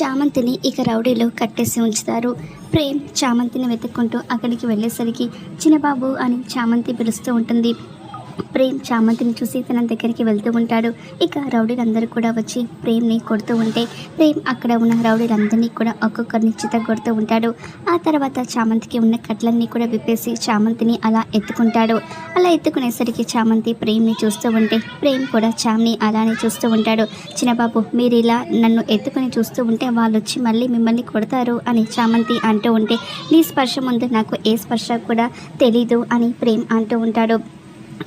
చామంతిని ఇక రౌడీలో కట్టేసి ఉంచుతారు. ప్రేమ్ చామంతిని వెతుక్కుంటూ అక్కడికి వెళ్ళేసరికి చిన్నబాబు అని చామంతి పిలుస్తూ ఉంటుంది. ప్రేమ్ చామంతిని చూసి తన దగ్గరికి వెళ్తూ ఉంటాడు. ఇక రౌడీలందరూ కూడా వచ్చి ప్రేమ్ని కొడుతూ ఉంటే ప్రేమ్ అక్కడ ఉన్న రౌడీలందరినీ కూడా ఒక్కొక్కరిని చితగొడుతూ ఉంటాడు. ఆ తర్వాత చామంతికి ఉన్న కట్లన్నీ కూడా విప్పేసి చామంతిని అలా ఎత్తుకుంటాడు. అలా ఎత్తుకునేసరికి చామంతి ప్రేమ్ని చూస్తూ ఉంటే ప్రేమ్ కూడా చామ్ని అలానే చూస్తూ ఉంటాడు. చిన్నబాబు, మీరు ఇలా నన్ను ఎత్తుకుని చూస్తూ ఉంటే వాళ్ళు వచ్చి మళ్ళీ మిమ్మల్ని కొడతారు అని చామంతి అంటూ ఉంటే, నీ స్పర్శ ముందు నాకు ఏ స్పర్శ కూడా తెలీదు అని ప్రేమ్ అంటూ ఉంటాడు.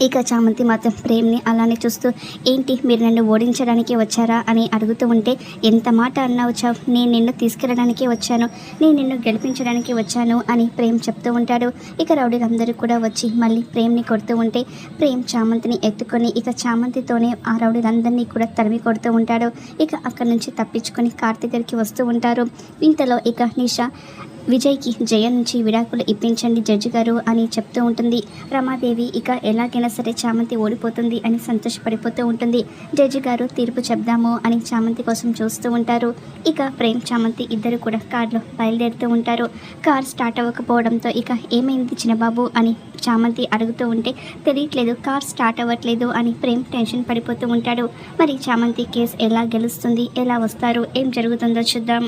ఇక చామంతి మాత్రం ప్రేమ్ని అలానే చూస్తూ, ఏంటి మీరు నన్ను ఓడించడానికి వచ్చారా అని అడుగుతూ ఉంటే, ఎంత మాట అన్నావు చావ్, నేను నిన్ను తీసుకెళ్ళడానికి వచ్చాను, నేను నిన్ను గెలిపించడానికి వచ్చాను అని ప్రేమ్ చెప్తూ ఉంటాడు. ఇక రౌడీలందరూ కూడా వచ్చి మళ్ళీ ప్రేమ్ని కొడుతూ ఉంటే ప్రేమ్ చామంతిని ఎత్తుకొని ఇక చామంతితోనే ఆ రౌడీలందరినీ కూడా తరిమి కొడుతూ ఉంటాడు. ఇక అక్కడి నుంచి తప్పించుకొని కార్ దగ్గరికి వస్తూ ఉంటారు. ఇంతలో ఇక నిషా విజయ్కి జయ నుంచి విడాకులు ఇప్పించండి జడ్జి గారు అని చెప్తూ ఉంటుంది. రమాదేవి ఇక ఎలాగైనా సరే చామంతి ఓడిపోతుంది అని సంతోషపడిపోతూ ఉంటుంది. జడ్జి గారు తీర్పు చెప్దాము అని చామంతి కోసం చూస్తూ ఉంటారు. ఇక ప్రేమ్ చామంతి ఇద్దరు కూడా కార్లో బయలుదేరుతూ ఉంటారు. కార్ స్టార్ట్ అవ్వకపోవడంతో ఇక ఏమైంది చిన్నబాబు అని చామంతి అడుగుతూ ఉంటే, తెలియట్లేదు, కార్ స్టార్ట్ అవ్వట్లేదు అని ప్రేమ్ టెన్షన్ పడిపోతూ ఉంటాడు. మరి చామంతి కేసు ఎలా గెలుస్తుంది, ఎలా వస్తారు, ఏం జరుగుతుందో చూద్దాం.